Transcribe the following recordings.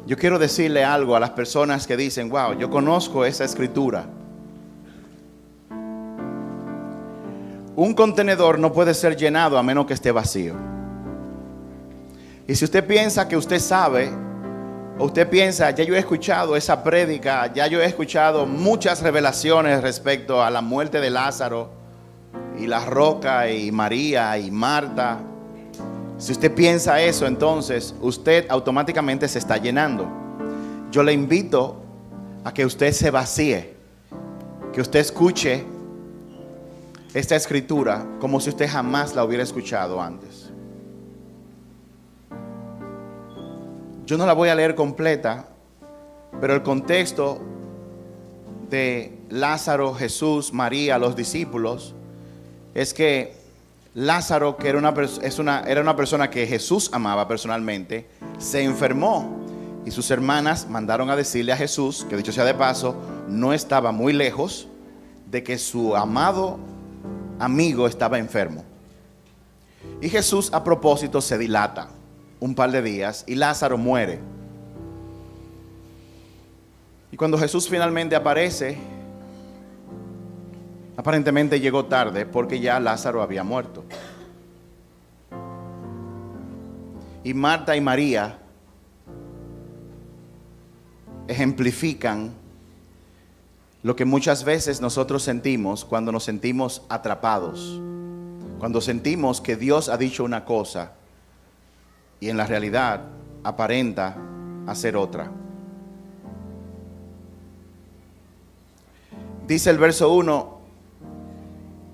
Yo quiero decirle algo a las personas que dicen, wow, yo conozco esa escritura. Un contenedor no puede ser llenado a menos que esté vacío. Y si usted piensa que usted sabe, o usted piensa, ya yo he escuchado esa prédica, ya yo he escuchado muchas revelaciones respecto a la muerte de Lázaro, y la roca, y María, y Marta. Si usted piensa eso, entonces usted automáticamente se está llenando. Yo le invito a que usted se vacíe, que usted escuche esta escritura como si usted jamás la hubiera escuchado antes. Yo no la voy a leer completa, pero el contexto de Lázaro, Jesús, María, los discípulos, es que Lázaro, que era una persona que Jesús amaba personalmente, se enfermó y sus hermanas mandaron a decirle a Jesús, que dicho sea de paso, no estaba muy lejos de que su amado amigo estaba enfermo. Y Jesús a propósito se dilata un par de días y Lázaro muere. Y cuando Jesús finalmente aparece, aparentemente llegó tarde porque ya Lázaro había muerto. Y Marta y María ejemplifican lo que muchas veces nosotros sentimos cuando nos sentimos atrapados, cuando sentimos que Dios ha dicho una cosa y en la realidad aparenta hacer otra. Dice el verso 1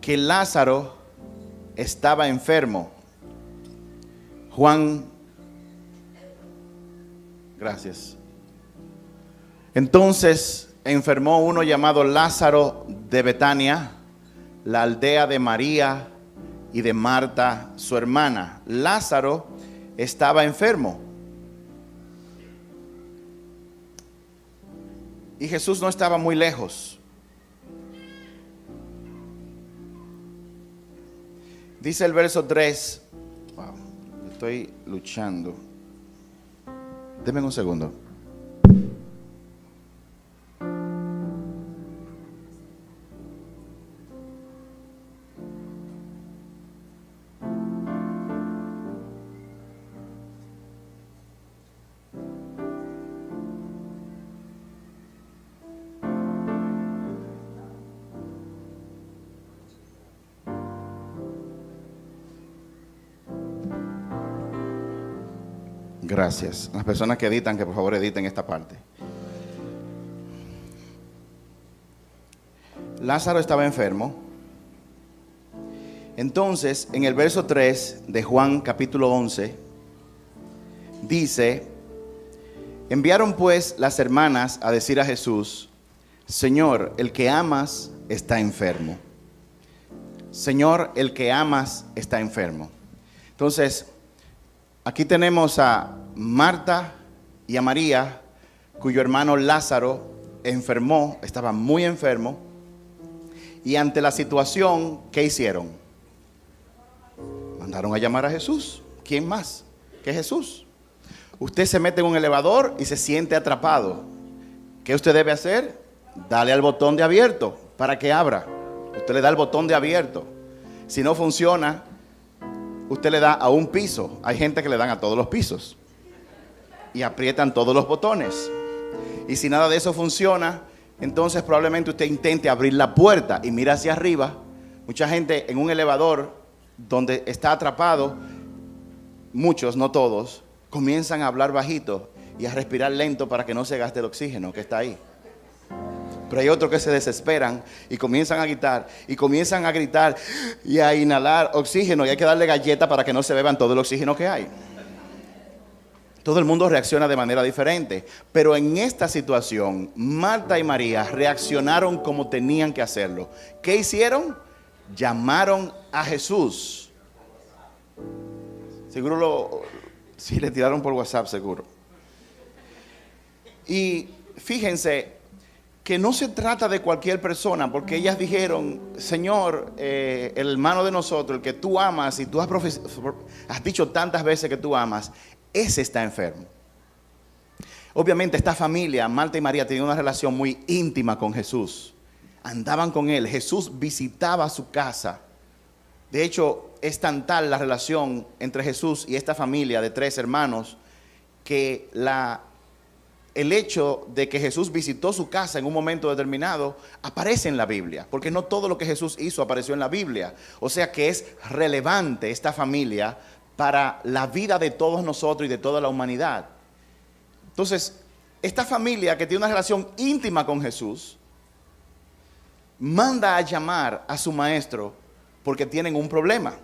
que Lázaro estaba enfermo. Juan, gracias. Entonces enfermó uno llamado Lázaro de Betania, la aldea de María y de Marta, su hermana. Lázaro estaba enfermo. Y Jesús no estaba muy lejos. Dice el verso 3. Wow, estoy luchando. Denme un segundo. Gracias. Las personas que editan, que por favor editen esta parte. Lázaro estaba enfermo. Entonces, en el verso 3 de Juan capítulo 11, dice: enviaron pues las hermanas a decir a Jesús: Señor, el que amas está enfermo. Señor, el que amas está enfermo. Entonces, aquí tenemos a Marta y a María, cuyo hermano Lázaro enfermó, estaba muy enfermo. Y ante la situación, ¿qué hicieron? Mandaron a llamar a Jesús. ¿Quién más que Jesús? Usted se mete en un elevador y se siente atrapado. ¿Qué usted debe hacer? Dale al botón de abierto para que abra. Usted le da el botón de abierto. Si no funciona, usted le da a un piso. Hay gente que le dan a todos los pisos y aprietan todos los botones. Y si nada de eso funciona, entonces probablemente usted intente abrir la puerta y mira hacia arriba. Mucha gente en un elevador donde está atrapado, muchos, no todos, comienzan a hablar bajito y a respirar lento para que no se gaste el oxígeno que está ahí. Pero hay otros que se desesperan y comienzan a gritar y a inhalar oxígeno, y hay que darle galleta para que no se beban todo el oxígeno que hay. Todo el mundo reacciona de manera diferente, pero en esta situación Marta y María reaccionaron como tenían que hacerlo. ¿Qué hicieron? Llamaron a Jesús. Seguro sí le tiraron por WhatsApp, seguro. Y fíjense que no se trata de cualquier persona, porque ellas dijeron: Señor, el hermano de nosotros, el que tú amas y tú has dicho tantas veces que tú amas, ese está enfermo. Obviamente esta familia, Marta y María, tenían una relación muy íntima con Jesús. Andaban con él. Jesús visitaba su casa. De hecho, es tan tal la relación entre Jesús y esta familia de 3 hermanos que el hecho de que Jesús visitó su casa en un momento determinado aparece en la Biblia, porque no todo lo que Jesús hizo apareció en la Biblia. O sea que es relevante esta familia para la vida de todos nosotros y de toda la humanidad. Entonces, esta familia que tiene una relación íntima con Jesús, manda a llamar a su maestro porque tienen un problema.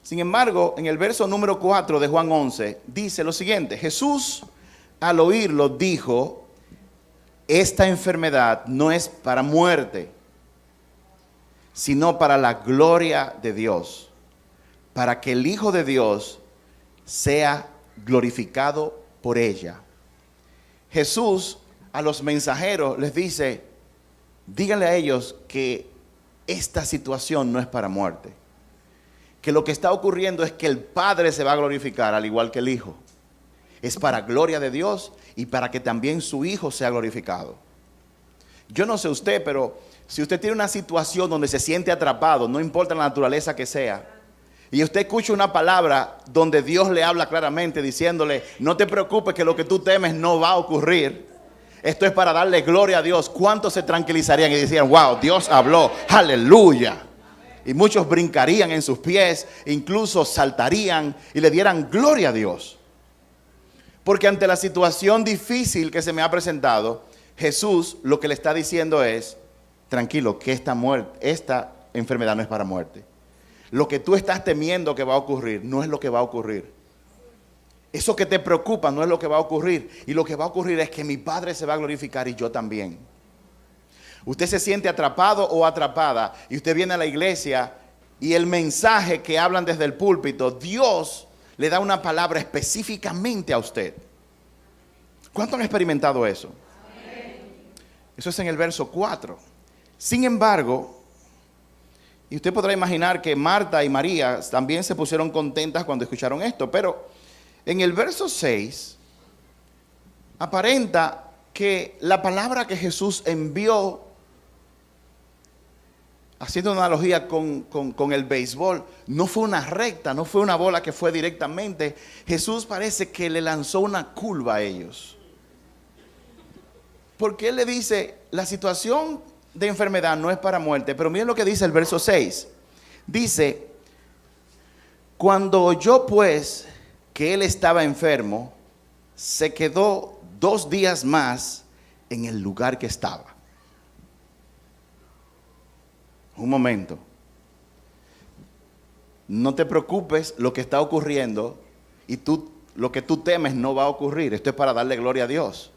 Sin embargo, en el verso número 4 de Juan 11, dice lo siguiente: Jesús, al oírlo, dijo: esta enfermedad no es para muerte, sino para la gloria de Dios, para que el Hijo de Dios sea glorificado por ella. Jesús a los mensajeros les dice: díganle a ellos que esta situación no es para muerte, que lo que está ocurriendo es que el Padre se va a glorificar al igual que el Hijo. Es para gloria de Dios y para que también su Hijo sea glorificado. Yo no sé usted, pero si usted tiene una situación donde se siente atrapado, no importa la naturaleza que sea, y usted escucha una palabra donde Dios le habla claramente diciéndole: no te preocupes, que lo que tú temes no va a ocurrir, esto es para darle gloria a Dios, ¿cuántos se tranquilizarían y dirían: wow, Dios habló, aleluya? Y muchos brincarían en sus pies, incluso saltarían y le dieran gloria a Dios. Porque ante la situación difícil que se me ha presentado, Jesús lo que le está diciendo es: tranquilo, que esta enfermedad no es para muerte. Lo que tú estás temiendo que va a ocurrir no es lo que va a ocurrir. Eso que te preocupa no es lo que va a ocurrir. Y lo que va a ocurrir es que mi Padre se va a glorificar y yo también. Usted se siente atrapado o atrapada y usted viene a la iglesia y el mensaje que hablan desde el púlpito, Dios le da una palabra específicamente a usted. ¿Cuántos han experimentado eso? Eso es en el verso 4. Sin embargo, y usted podrá imaginar que Marta y María también se pusieron contentas cuando escucharon esto, pero en el verso 6 aparenta que la palabra que Jesús envió, haciendo una analogía con el béisbol, no fue una recta, no fue una bola que fue directamente. Jesús parece que le lanzó una curva a ellos. Porque Él le dice: la situación de enfermedad no es para muerte. Pero miren lo que dice el verso 6. Dice: cuando oyó pues que él estaba enfermo, se quedó 2 días más en el lugar que estaba. Un momento. No te preocupes lo que está ocurriendo y lo que tú temes no va a ocurrir. Esto es para darle gloria a Dios.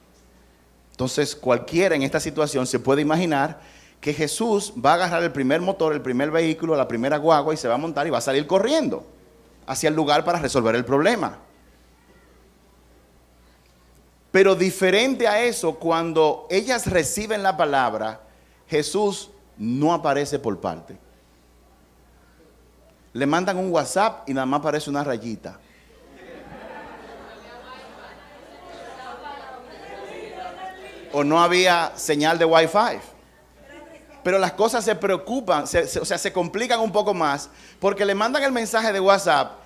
Entonces cualquiera en esta situación se puede imaginar que Jesús va a agarrar el primer motor, el primer vehículo, la primera guagua y se va a montar y va a salir corriendo hacia el lugar para resolver el problema. Pero diferente a eso, cuando ellas reciben la palabra, Jesús no aparece por parte. Le mandan un WhatsApp y nada más aparece una rayita. O no había señal de Wi-Fi. Pero las cosas se preocupan, se complican un poco más, porque le mandan el mensaje de WhatsApp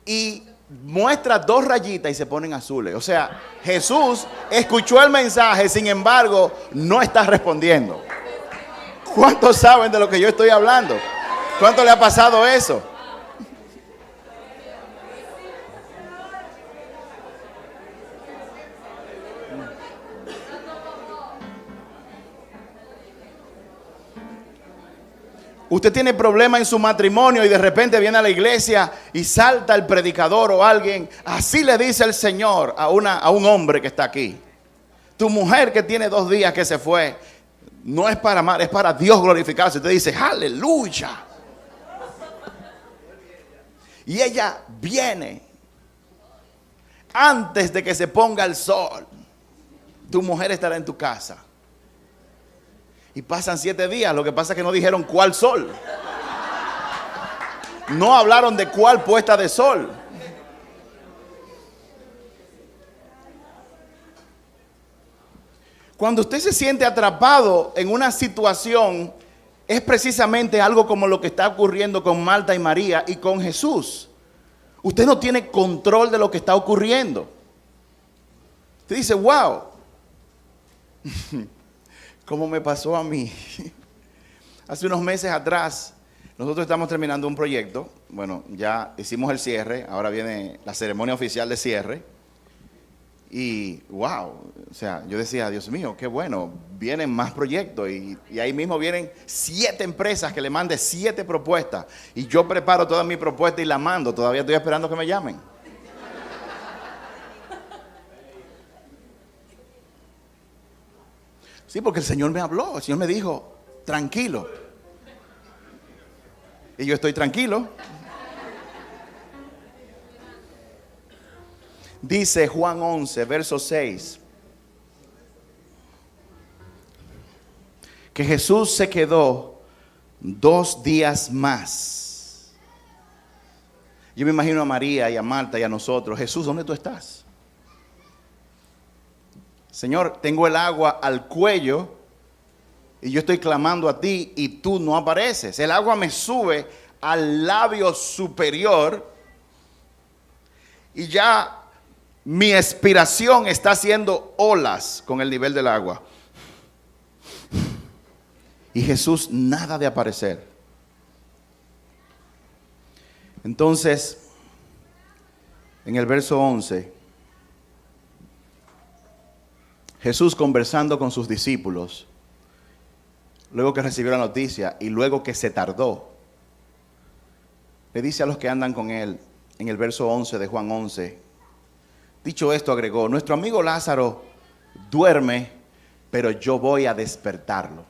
y muestra 2 rayitas y se ponen azules. O sea, Jesús escuchó el mensaje, sin embargo, no está respondiendo. ¿Cuántos saben de lo que yo estoy hablando? ¿Cuánto le ha pasado eso? Usted tiene problema en su matrimonio y de repente viene a la iglesia y salta el predicador o alguien. Así le dice el Señor a un hombre que está aquí: tu mujer que tiene 2 días que se fue, no es para amar, es para Dios glorificarse. Usted dice: aleluya. Y ella viene antes de que se ponga el sol. Tu mujer estará en tu casa. Y pasan 7 días, lo que pasa es que no dijeron cuál sol. No hablaron de cuál puesta de sol. Cuando usted se siente atrapado en una situación, es precisamente algo como lo que está ocurriendo con Marta y María y con Jesús. Usted no tiene control de lo que está ocurriendo. Usted dice, wow, ¿cómo me pasó a mí? Hace unos meses atrás, nosotros estamos terminando un proyecto. Bueno, ya hicimos el cierre, ahora viene la ceremonia oficial de cierre. Y wow, o sea, yo decía, Dios mío, qué bueno, vienen más proyectos y ahí mismo vienen 7 empresas que le mande 7 propuestas. Y yo preparo toda mi propuesta y la mando, todavía estoy esperando que me llamen. Sí, porque el Señor me habló, el Señor me dijo, tranquilo. Y yo estoy tranquilo. Dice Juan 11, verso 6, que Jesús se quedó 2 días más. Yo me imagino a María y a Marta y a nosotros. Jesús, ¿dónde tú estás? Señor, tengo el agua al cuello y yo estoy clamando a ti y tú no apareces. El agua me sube al labio superior y ya mi expiración está haciendo olas con el nivel del agua. Y Jesús nada de aparecer. Entonces, en el verso 11, Jesús conversando con sus discípulos, luego que recibió la noticia y luego que se tardó, le dice a los que andan con él, en el verso 11 de Juan 11, dicho esto agregó, nuestro amigo Lázaro duerme, pero yo voy a despertarlo.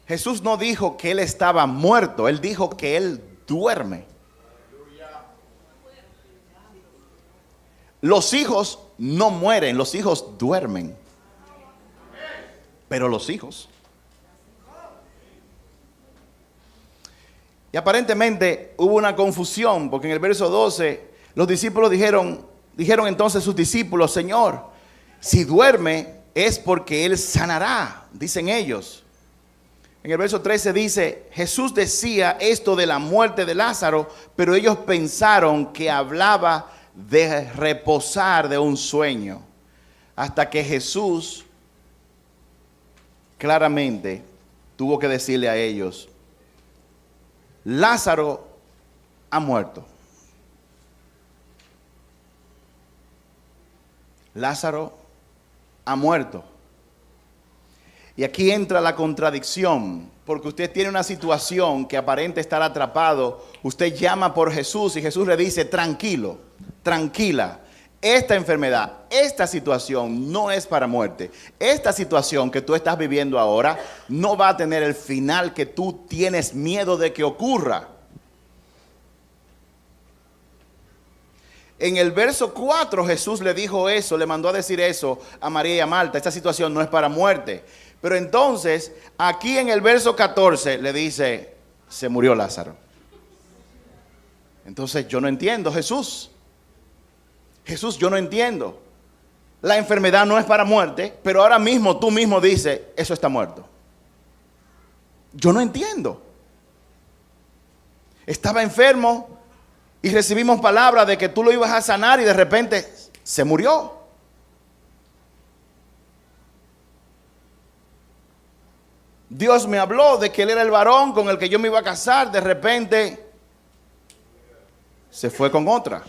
Jesús no dijo que él estaba muerto, él dijo que él duerme. Los hijos no mueren, los hijos duermen. Pero los hijos. Y aparentemente hubo una confusión, porque en el verso 12 los discípulos dijeron entonces sus discípulos, Señor, si duerme es porque Él sanará, dicen ellos. En el verso 13 dice, Jesús decía esto de la muerte de Lázaro, pero ellos pensaron que hablaba de reposar de un sueño, hasta que Jesús claramente tuvo que decirle a ellos, Lázaro ha muerto. Lázaro ha muerto. Y aquí entra la contradicción, porque usted tiene una situación que aparenta estar atrapado, usted llama por Jesús y Jesús le dice, tranquilo, tranquila, esta enfermedad, esta situación no es para muerte. Esta situación que tú estás viviendo ahora no va a tener el final que tú tienes miedo de que ocurra. En el verso 4 Jesús le dijo eso, le mandó a decir eso a María y a Marta, esta situación no es para muerte. Pero entonces, aquí en el verso 14 le dice, se murió Lázaro. Entonces yo no entiendo, Jesús, yo no entiendo. La enfermedad no es para muerte, pero ahora mismo tú mismo dices, eso está muerto. Yo no entiendo. Estaba enfermo y recibimos palabra de que tú lo ibas a sanar y de repente se murió. Dios me habló de que él era el varón con el que yo me iba a casar, de repente se fue con otra.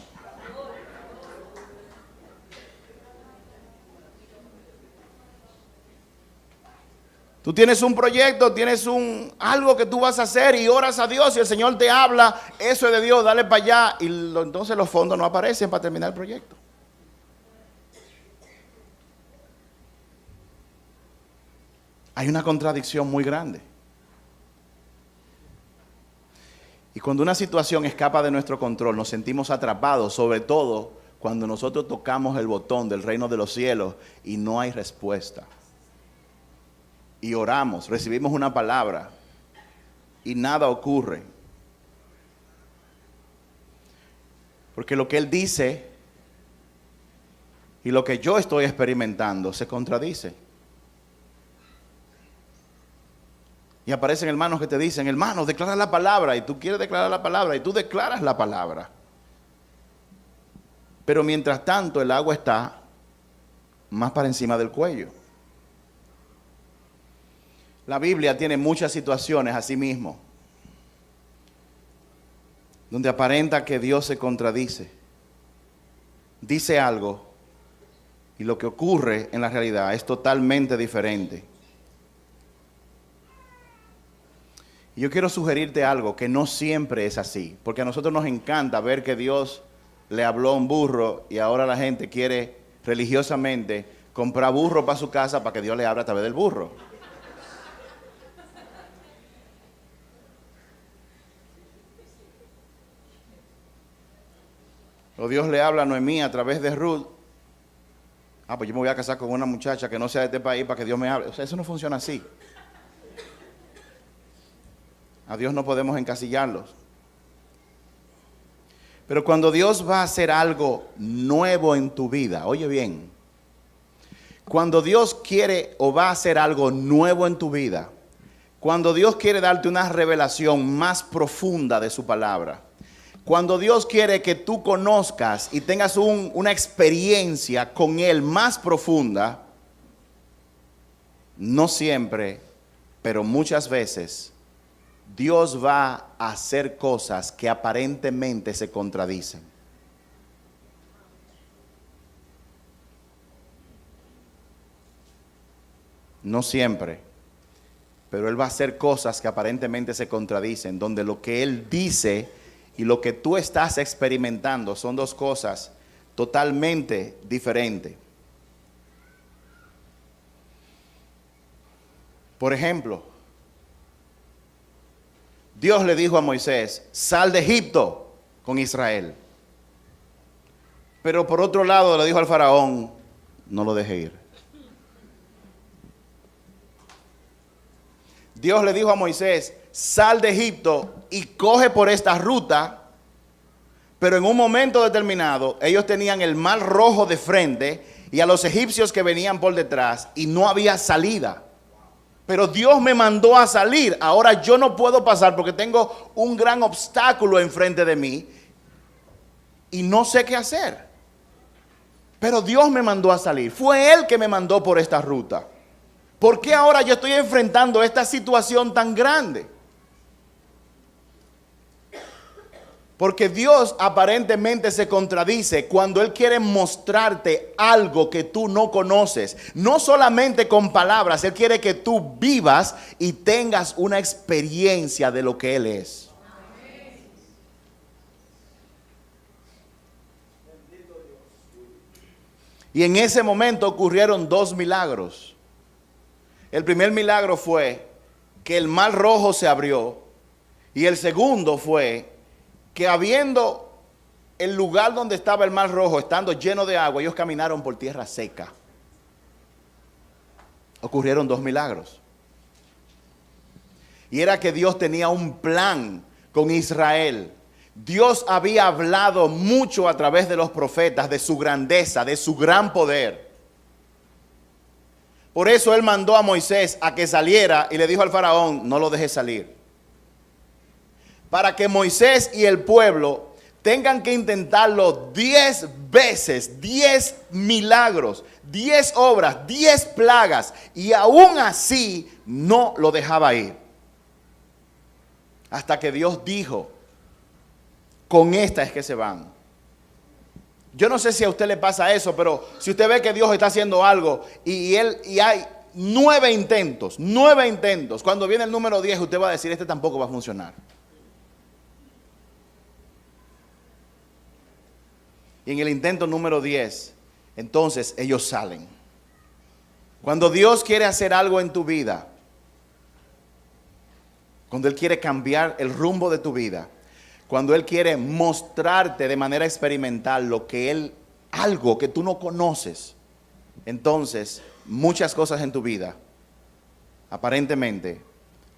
Tú tienes un proyecto, tienes algo que tú vas a hacer y oras a Dios y el Señor te habla, eso es de Dios, dale para allá. Y entonces los fondos no aparecen para terminar el proyecto. Hay una contradicción muy grande. Y cuando una situación escapa de nuestro control, nos sentimos atrapados, sobre todo cuando nosotros tocamos el botón del reino de los cielos y no hay respuesta. Y oramos, recibimos una palabra y nada ocurre. Porque lo que Él dice y lo que yo estoy experimentando se contradice. Y aparecen hermanos que te dicen, hermano, declara la palabra, y tú quieres declarar la palabra, y tú declaras la palabra. Pero mientras tanto el agua está más para encima del cuello. La Biblia tiene muchas situaciones así mismo, donde aparenta que Dios se contradice. Dice algo y lo que ocurre en la realidad es totalmente diferente. Y yo quiero sugerirte algo que no siempre es así, porque a nosotros nos encanta ver que Dios le habló a un burro y ahora la gente quiere religiosamente comprar burro para su casa para que Dios le hable a través del burro. O Dios le habla a Noemí a través de Ruth. Ah, pues yo me voy a casar con una muchacha que no sea de este país para que Dios me hable. O sea, eso no funciona así. A Dios no podemos encasillarlos. Pero cuando Dios va a hacer algo nuevo en tu vida, oye bien, cuando Dios quiere o va a hacer algo nuevo en tu vida, cuando Dios quiere darte una revelación más profunda de su palabra, cuando Dios quiere que tú conozcas y tengas una experiencia con Él más profunda, no siempre, pero muchas veces, Dios va a hacer cosas que aparentemente se contradicen. No siempre, pero Él va a hacer cosas que aparentemente se contradicen, donde lo que Él dice y lo que tú estás experimentando son dos cosas totalmente diferentes. Por ejemplo, Dios le dijo a Moisés, sal de Egipto con Israel. Pero por otro lado le dijo al faraón, no lo deje ir. Dios le dijo a Moisés, sal de Egipto y coge por esta ruta, pero en un momento determinado ellos tenían el mar Rojo de frente y a los egipcios que venían por detrás y no había salida. Pero Dios me mandó a salir, ahora yo no puedo pasar porque tengo un gran obstáculo enfrente de mí y no sé qué hacer. Pero Dios me mandó a salir, fue Él que me mandó por esta ruta. ¿Por qué ahora yo estoy enfrentando esta situación tan grande? Porque Dios aparentemente se contradice cuando Él quiere mostrarte algo que tú no conoces. No solamente con palabras, Él quiere que tú vivas y tengas una experiencia de lo que Él es. Y en ese momento ocurrieron dos milagros. El primer milagro fue que el mar Rojo se abrió y el segundo fue que habiendo el lugar donde estaba el mar Rojo estando lleno de agua, ellos caminaron por tierra seca. Ocurrieron dos milagros. Y era que Dios tenía un plan con Israel. Dios había hablado mucho a través de los profetas de su grandeza, de su gran poder. Por eso Él mandó a Moisés a que saliera y le dijo al faraón, no lo dejes salir. Para que Moisés y el pueblo tengan que intentarlo 10 veces, 10 milagros, 10 obras, 10 plagas, y aún así no lo dejaba ir. Hasta que Dios dijo, con esta es que se van. Yo no sé si a usted le pasa eso, pero si usted ve que Dios está haciendo algo y hay 9 intentos, cuando viene el número 10 usted va a decir, este tampoco va a funcionar. Y en el intento número 10, entonces ellos salen. Cuando Dios quiere hacer algo en tu vida, cuando Él quiere cambiar el rumbo de tu vida, cuando Él quiere mostrarte de manera experimental algo que tú no conoces, entonces muchas cosas en tu vida aparentemente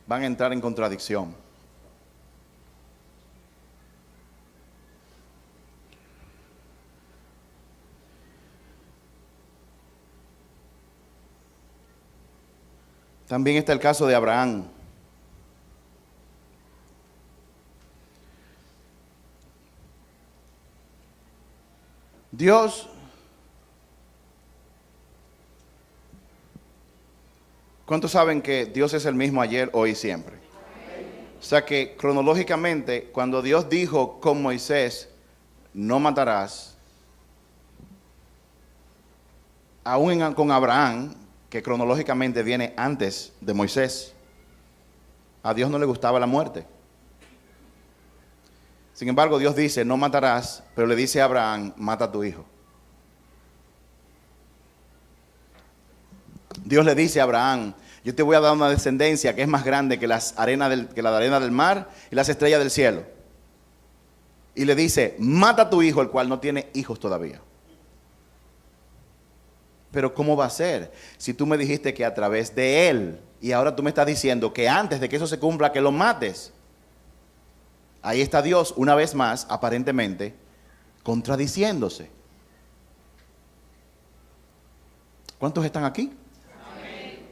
van a entrar en contradicción. También está el caso de Abraham. Dios, ¿cuántos saben que Dios es el mismo ayer, hoy y siempre? O sea que cronológicamente, cuando Dios dijo con Moisés, no matarás, aún con Abraham, que cronológicamente viene antes de Moisés, a Dios no le gustaba la muerte. Sin embargo, Dios dice, no matarás, pero le dice a Abraham, mata a tu hijo. Dios le dice a Abraham, yo te voy a dar una descendencia que es más grande que la arena del mar y las estrellas del cielo. Y le dice, mata a tu hijo, el cual no tiene hijos todavía. Pero ¿cómo va a ser? Si tú me dijiste que a través de él, y ahora tú me estás diciendo que antes de que eso se cumpla, que lo mates. Ahí está Dios, una vez más, aparentemente, contradiciéndose. ¿Cuántos están aquí? Amén.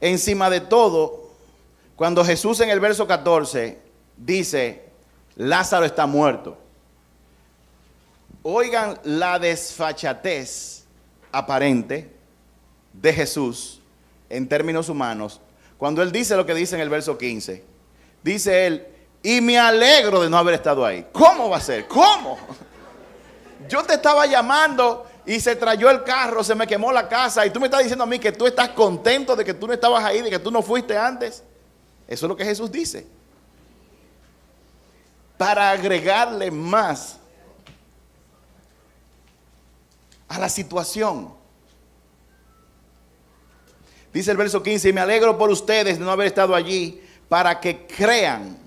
Encima de todo, cuando Jesús en el verso 14 dice, Lázaro está muerto. Oigan la desfachatez aparente de Jesús en términos humanos, cuando él dice lo que dice en el verso 15. Dice él, y me alegro de no haber estado ahí. ¿Cómo va a ser? ¿Cómo? Yo te estaba llamando y se trayó el carro, se me quemó la casa y tú me estás diciendo a mí que tú estás contento de que tú no estabas ahí, de que tú no fuiste antes. Eso es lo que Jesús dice. Para agregarle más a la situación. Dice el verso 15, y me alegro por ustedes de no haber estado allí, para que crean.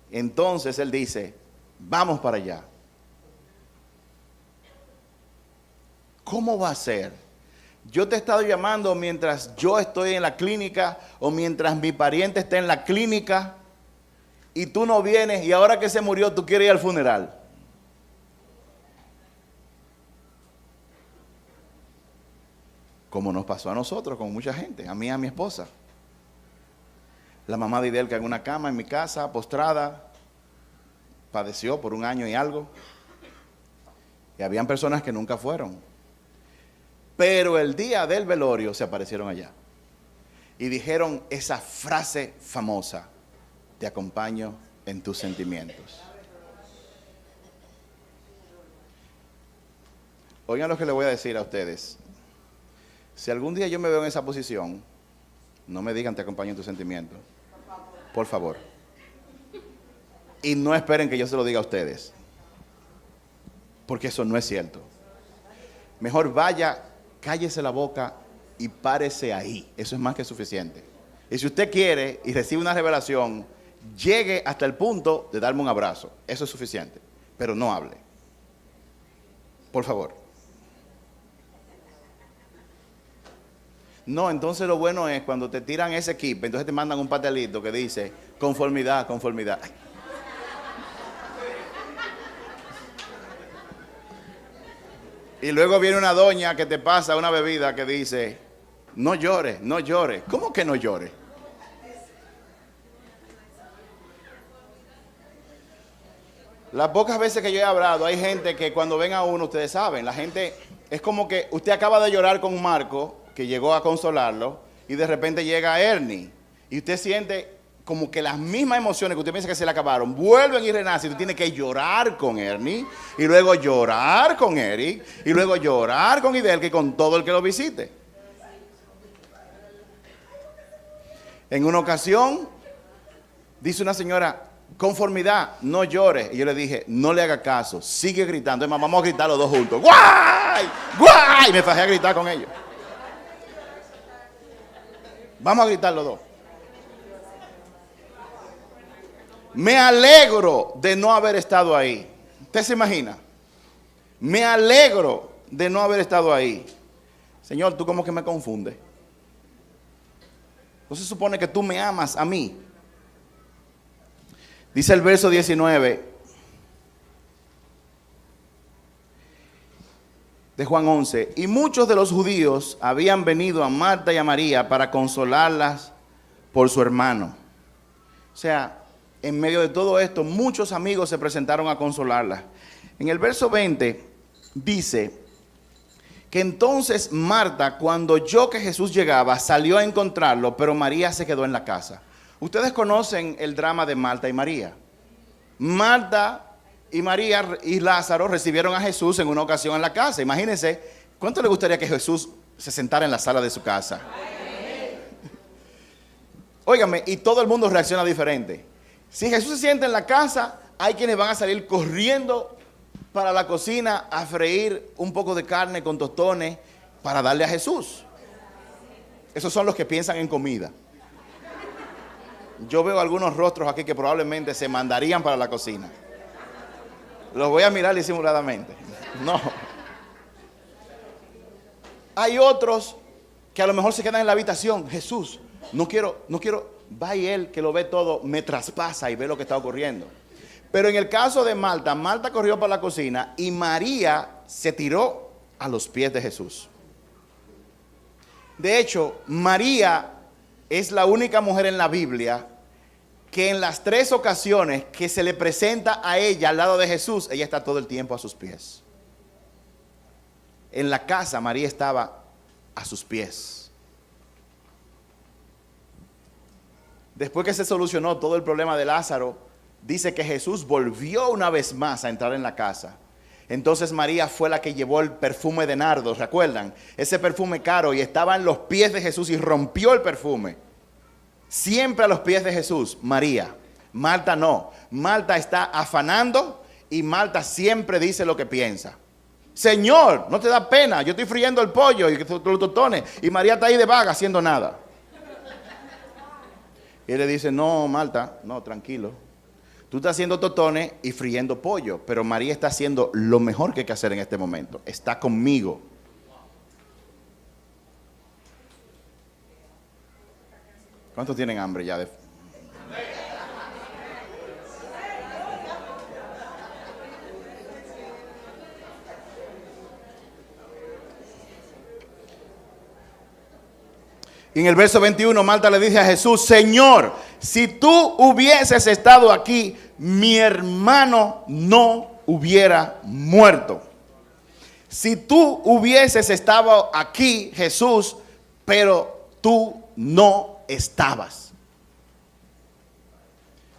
Entonces él dice, vamos para allá. ¿Cómo va a ser? Yo te he estado llamando mientras yo estoy en la clínica o mientras mi pariente está en la clínica y tú no vienes y ahora que se murió tú quieres ir al funeral. Como nos pasó a nosotros, con mucha gente, a mí y a mi esposa. La mamá de Idelka en una cama en mi casa, postrada, padeció por 1 año y algo. Y habían personas que nunca fueron. Pero el día del velorio se aparecieron allá. Y dijeron esa frase famosa, te acompaño en tus sentimientos. Oigan lo que le voy a decir a ustedes. Si algún día yo me veo en esa posición, no me digan te acompaño en tus sentimientos. Por favor. Y no esperen que yo se lo diga a ustedes. Porque eso no es cierto. Mejor vaya, cállese la boca y párese ahí. Eso es más que suficiente. Y si usted quiere y recibe una revelación, llegue hasta el punto de darme un abrazo. Eso es suficiente. Pero no hable. Por favor. No, entonces lo bueno es cuando te tiran ese equipo, entonces te mandan un papelito que dice conformidad, conformidad. Y luego viene una doña que te pasa una bebida que dice, no llores, no llores. ¿Cómo que no llores? Las pocas veces que yo he hablado, hay gente que cuando ven a uno, ustedes saben, la gente es como que usted acaba de llorar con Marco, que llegó a consolarlo, y de repente llega Ernie, y usted siente como que las mismas emociones que usted piensa que se le acabaron, vuelven y renacen, y usted tiene que llorar con Ernie, y luego llorar con Eric, y luego llorar con Idelka y con todo el que lo visite. En una ocasión, dice una señora, conformidad, no llores. Y yo le dije, no le haga caso, sigue gritando. Es más, vamos a gritar los dos juntos. ¡Guay! ¡Guay! Me fajé a gritar con ellos. Vamos a gritar los dos. Me alegro de no haber estado ahí. ¿Usted se imagina? Me alegro de no haber estado ahí. Señor, tú como que me confundes. ¿No se supone que tú me amas a mí? Dice el verso 19. de Juan 11. Y muchos de los judíos habían venido a Marta y a María para consolarlas por su hermano. O sea, en medio de todo esto, muchos amigos se presentaron a consolarlas. En el verso 20 dice que entonces Marta, cuando oyó que Jesús llegaba, salió a encontrarlo, pero María se quedó en la casa. Ustedes conocen el drama de Marta y María. Marta y María y Lázaro recibieron a Jesús en una ocasión en la casa. Imagínense, ¿cuánto le gustaría que Jesús se sentara en la sala de su casa? Óigame, y todo el mundo reacciona diferente. Si Jesús se sienta en la casa, hay quienes van a salir corriendo para la cocina a freír un poco de carne con tostones para darle a Jesús. Esos son los que piensan en comida. Yo veo algunos rostros aquí que probablemente se mandarían para la cocina. Los voy a mirar disimuladamente. No. Hay otros que a lo mejor se quedan en la habitación. Jesús, no quiero. Va y él que lo ve todo, me traspasa y ve lo que está ocurriendo. Pero en el caso de Marta, Marta corrió para la cocina y María se tiró a los pies de Jesús. De hecho, María es la única mujer en la Biblia que en las 3 ocasiones que se le presenta a ella al lado de Jesús, ella está todo el tiempo a sus pies. En la casa María estaba a sus pies. Después que se solucionó todo el problema de Lázaro, dice que Jesús volvió una vez más a entrar en la casa. Entonces María fue la que llevó el perfume de nardos, ¿recuerdan? Ese perfume caro, y estaba en los pies de Jesús y rompió el perfume. Siempre a los pies de Jesús, María. Marta no. Marta está afanando y Marta siempre dice lo que piensa. Señor, no te da pena, yo estoy friendo el pollo y los tostones y María está ahí de vaga haciendo nada. Y él le dice, no, Marta, no, tranquilo. Tú estás haciendo tostones y friendo pollo, pero María está haciendo lo mejor que hay que hacer en este momento. Está conmigo. ¿Cuántos tienen hambre ya? Y en el verso 21, Marta le dice a Jesús, Señor, si tú hubieses estado aquí, mi hermano no hubiera muerto. Si tú hubieses estado aquí, Jesús, pero tú no estabas.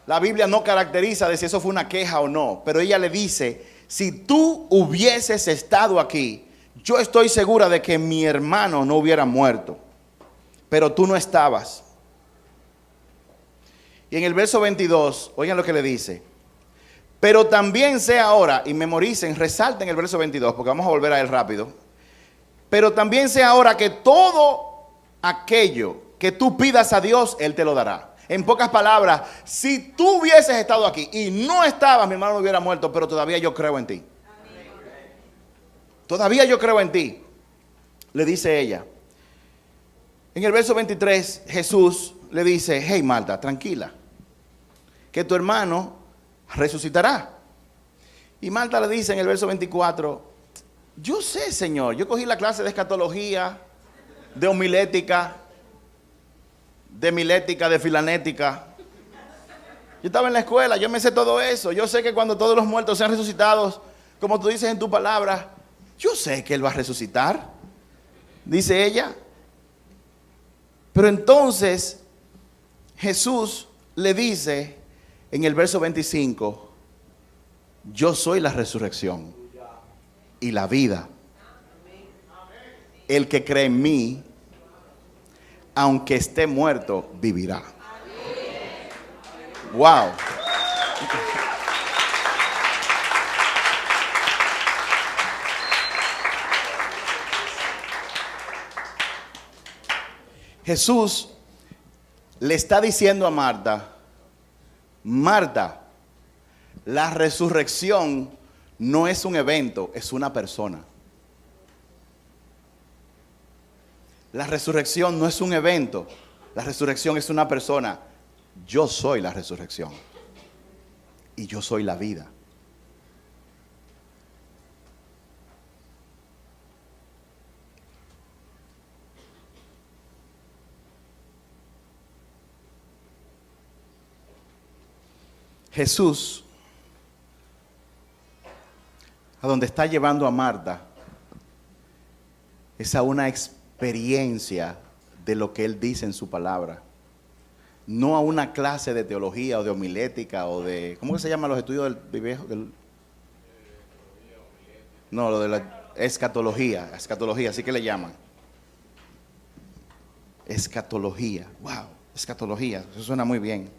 La Biblia no caracteriza de si eso fue una queja o no, pero ella le dice, si tú hubieses estado aquí, yo estoy segura de que mi hermano no hubiera muerto. Pero tú no estabas. Y en el verso 22, oigan lo que le dice. Pero también sé ahora, y memoricen, resalten el verso 22, porque vamos a volver a él rápido. Pero también sé ahora que todo aquello que tú pidas a Dios, Él te lo dará. En pocas palabras, si tú hubieses estado aquí y no estabas, mi hermano no hubiera muerto, pero todavía yo creo en ti. Todavía yo creo en ti, le dice ella. En el verso 23, Jesús le dice, hey Marta, tranquila, que tu hermano resucitará. Y Marta le dice en el verso 24, yo sé, Señor, yo cogí la clase de escatología, de homilética, de milética, de filanética. Yo estaba en la escuela, yo me sé todo eso. Yo sé que cuando todos los muertos sean resucitados, como tú dices en tu palabra, yo sé que Él va a resucitar, dice ella. Pero entonces Jesús le dice en el verso 25, yo soy la resurrección y la vida. El que cree en mí, aunque esté muerto, vivirá. Wow. Jesús le está diciendo a Marta, Marta, la resurrección no es un evento, es una persona. La resurrección no es un evento, la resurrección es una persona. Yo soy la resurrección y yo soy la vida. Jesús, a donde está llevando a Marta, es a una experiencia de lo que Él dice en su palabra. No a una clase de teología o de homilética o de... ¿Cómo que se llaman los estudios del viejo? No, lo de la escatología, así que le llaman. Escatología, wow, escatología, eso suena muy bien.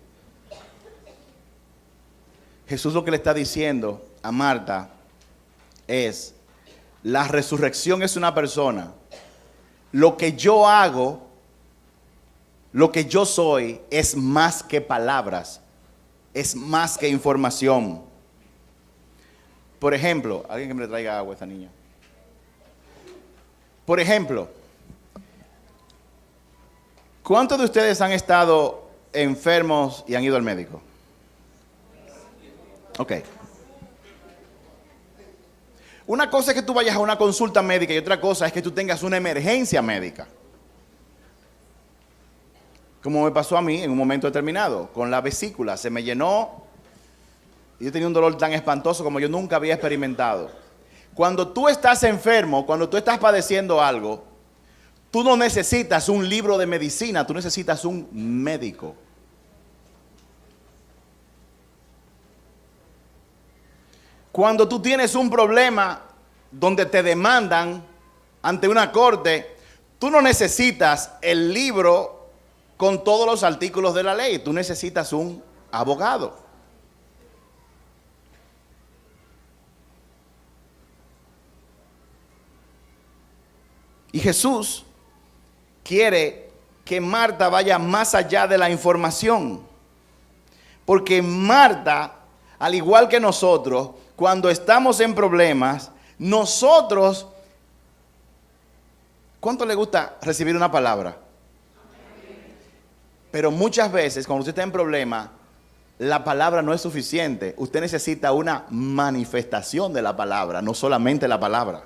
Jesús lo que le está diciendo a Marta es, la resurrección es una persona. Lo que yo hago, lo que yo soy, es más que palabras, es más que información. Por ejemplo, alguien que me traiga agua a esta niña. Por ejemplo, ¿cuántos de ustedes han estado enfermos y han ido al médico? Ok. Una cosa es que tú vayas a una consulta médica y otra cosa es que tú tengas una emergencia médica. Como me pasó a mí en un momento determinado, con la vesícula, se me llenó y yo tenía un dolor tan espantoso como yo nunca había experimentado. Cuando tú estás enfermo, cuando tú estás padeciendo algo, tú no necesitas un libro de medicina, tú necesitas un médico. Cuando tú tienes un problema donde te demandan ante una corte, tú no necesitas el libro con todos los artículos de la ley, tú necesitas un abogado. Y Jesús quiere que Marta vaya más allá de la información, porque Marta, al igual que nosotros, cuando estamos en problemas, nosotros, ¿cuánto le gusta recibir una palabra? Pero muchas veces, cuando usted está en problemas, la palabra no es suficiente. Usted necesita una manifestación de la palabra, no solamente la palabra.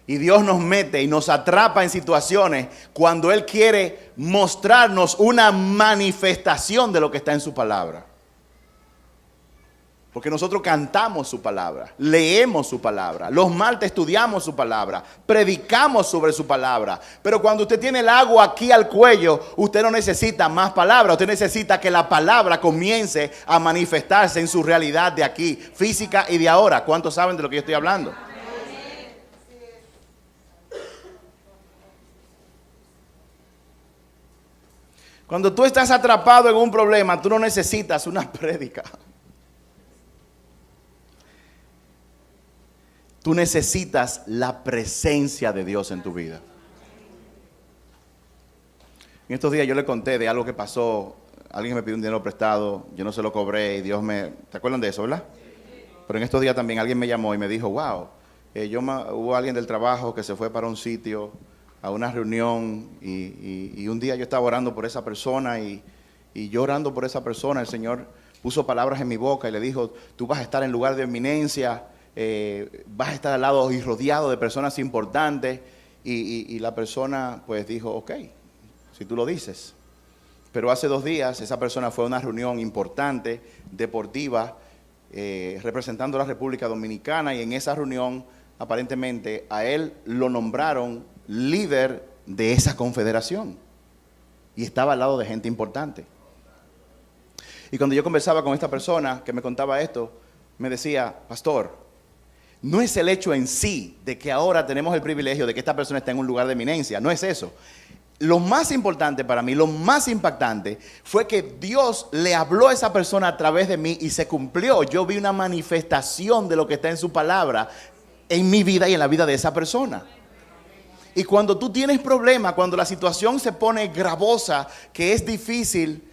Y Dios nos mete y nos atrapa en situaciones cuando Él quiere mostrarnos una manifestación de lo que está en su palabra. Porque nosotros cantamos su palabra, leemos su palabra, los martes estudiamos su palabra, predicamos sobre su palabra. Pero cuando usted tiene el agua aquí al cuello, usted no necesita más palabra, usted necesita que la palabra comience a manifestarse en su realidad de aquí, física y de ahora. ¿Cuántos saben de lo que yo estoy hablando? Cuando tú estás atrapado en un problema, tú no necesitas una prédica. Tú necesitas la presencia de Dios en tu vida. En estos días yo le conté de algo que pasó. Alguien me pidió un dinero prestado, yo no se lo cobré y Dios me... ¿Te acuerdan de eso, verdad? Pero en estos días también alguien me llamó y me dijo, wow, hubo alguien del trabajo que se fue para un sitio, a una reunión y un día yo estaba orando por esa persona y yo orando por esa persona, el Señor puso palabras en mi boca y le dijo, tú vas a estar en lugar de eminencia, vas a estar al lado y rodeado de personas importantes y la persona pues dijo, ok, si tú lo dices. Pero hace 2 días esa persona fue a una reunión importante, deportiva, representando a la República Dominicana y en esa reunión aparentemente a él lo nombraron líder de esa confederación y estaba al lado de gente importante. Y cuando yo conversaba con esta persona que me contaba esto, me decía, pastor, no es el hecho en sí de que ahora tenemos el privilegio de que esta persona está en un lugar de eminencia, no es eso. Lo más importante para mí, lo más impactante fue que Dios le habló a esa persona a través de mí y se cumplió. Yo vi una manifestación de lo que está en su palabra en mi vida y en la vida de esa persona. Y cuando tú tienes problemas, cuando la situación se pone gravosa, que es difícil,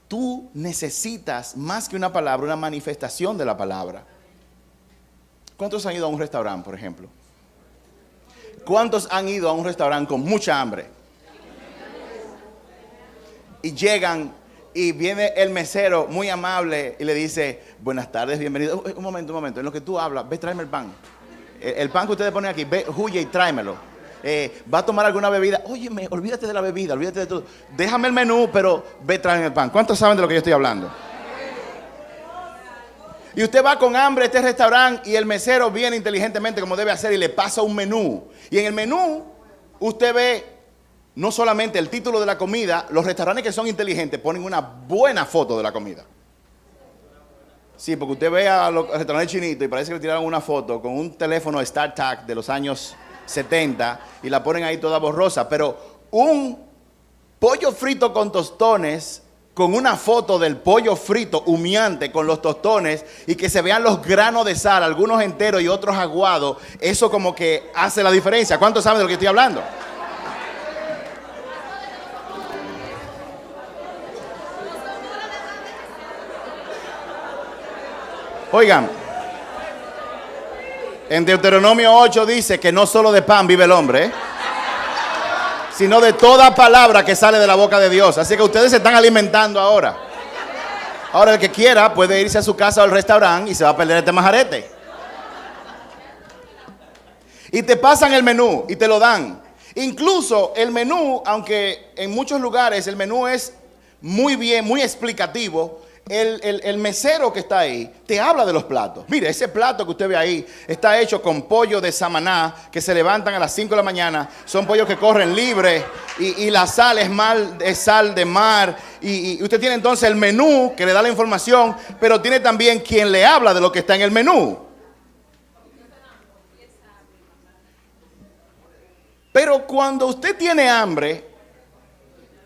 tú necesitas más que una palabra, una manifestación de la palabra. ¿Cuántos han ido a un restaurante, por ejemplo? ¿Cuántos han ido a un restaurante con mucha hambre? Y llegan y viene el mesero muy amable y le dice, buenas tardes, bienvenido. Un momento, en lo que tú hablas, ve, tráeme el pan. El pan que ustedes ponen aquí, ve, huye y tráemelo. va a tomar alguna bebida. Óyeme, olvídate de la bebida, olvídate de todo. Déjame el menú, pero ve, traen el pan. ¿Cuántos saben de lo que yo estoy hablando? Y usted va con hambre a este restaurante y el mesero viene inteligentemente como debe hacer y le pasa un menú. Y en el menú usted ve no solamente el título de la comida, los restaurantes que son inteligentes ponen una buena foto de la comida. Sí, porque usted ve a los restaurantes chinitos y parece que le tiraron una foto con un teléfono StarTAC de los años 70 y la ponen ahí toda borrosa. Pero un pollo frito con tostones, con una foto del pollo frito humeante con los tostones y que se vean los granos de sal, algunos enteros y otros aguados, eso como que hace la diferencia. ¿Cuántos saben de lo que estoy hablando? Oigan, en Deuteronomio 8 dice que no solo de pan vive el hombre, sino de toda palabra que sale de la boca de Dios. Así que ustedes se están alimentando ahora. Ahora el que quiera puede irse a su casa o al restaurante y se va a perder este majarete. Y te pasan el menú y te lo dan. Incluso el menú, aunque en muchos lugares el menú es muy bien, muy explicativo, el mesero que está ahí te habla de los platos. Mire, ese plato que usted ve ahí está hecho con pollo de Samaná que se levantan a las 5 de la mañana. Son pollos que corren libre y la sal es sal de mar. Y usted tiene entonces el menú que le da la información, pero tiene también quien le habla de lo que está en el menú. Pero cuando usted tiene hambre,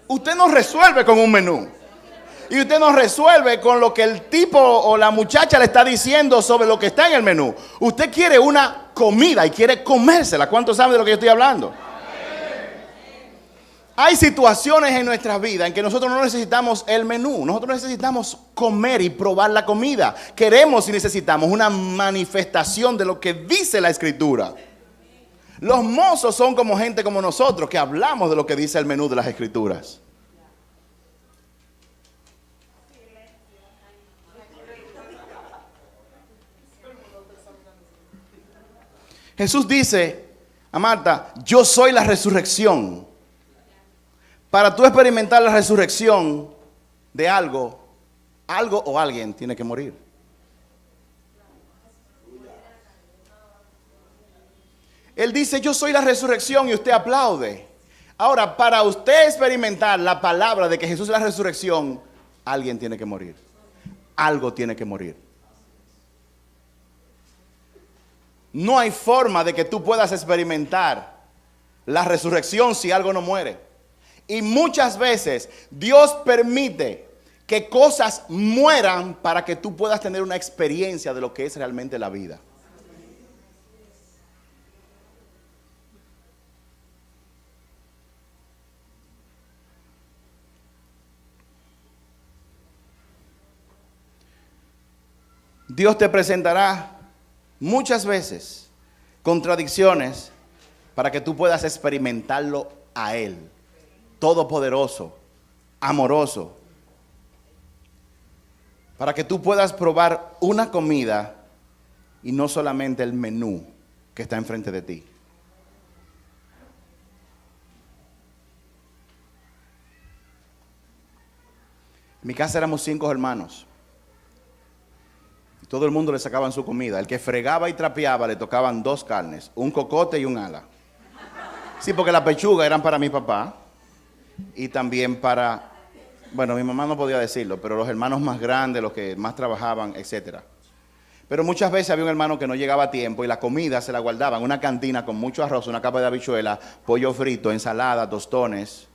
usted no resuelve con un menú. Y usted no resuelve con lo que el tipo o la muchacha le está diciendo sobre lo que está en el menú. Usted quiere una comida y quiere comérsela. ¿Cuántos saben de lo que yo estoy hablando? Hay situaciones en nuestras vidas en que nosotros no necesitamos el menú. Nosotros necesitamos comer y probar la comida. Queremos y necesitamos una manifestación de lo que dice la Escritura. Los mozos son como gente como nosotros que hablamos de lo que dice el menú de las Escrituras. Jesús dice a Marta, yo soy la resurrección. Para tú experimentar la resurrección de algo o alguien tiene que morir. Él dice, yo soy la resurrección y usted aplaude. Ahora, para usted experimentar la palabra de que Jesús es la resurrección, alguien tiene que morir. Algo tiene que morir. No hay forma de que tú puedas experimentar la resurrección si algo no muere. Y muchas veces Dios permite que cosas mueran para que tú puedas tener una experiencia de lo que es realmente la vida. Dios te presentará muchas veces contradicciones para que tú puedas experimentarlo a Él, todopoderoso, amoroso, para que tú puedas probar una comida y no solamente el menú que está enfrente de ti. En mi casa éramos 5 hermanos. Todo el mundo le sacaban su comida. El que fregaba y trapeaba le tocaban 2 carnes, un cocote y un ala. Sí, porque las pechugas eran para mi papá y también para, bueno, mi mamá no podía decirlo, pero los hermanos más grandes, los que más trabajaban, etcétera. Pero muchas veces había un hermano que no llegaba a tiempo y la comida se la guardaban en una cantina con mucho arroz, una capa de habichuela, pollo frito, ensalada, tostones.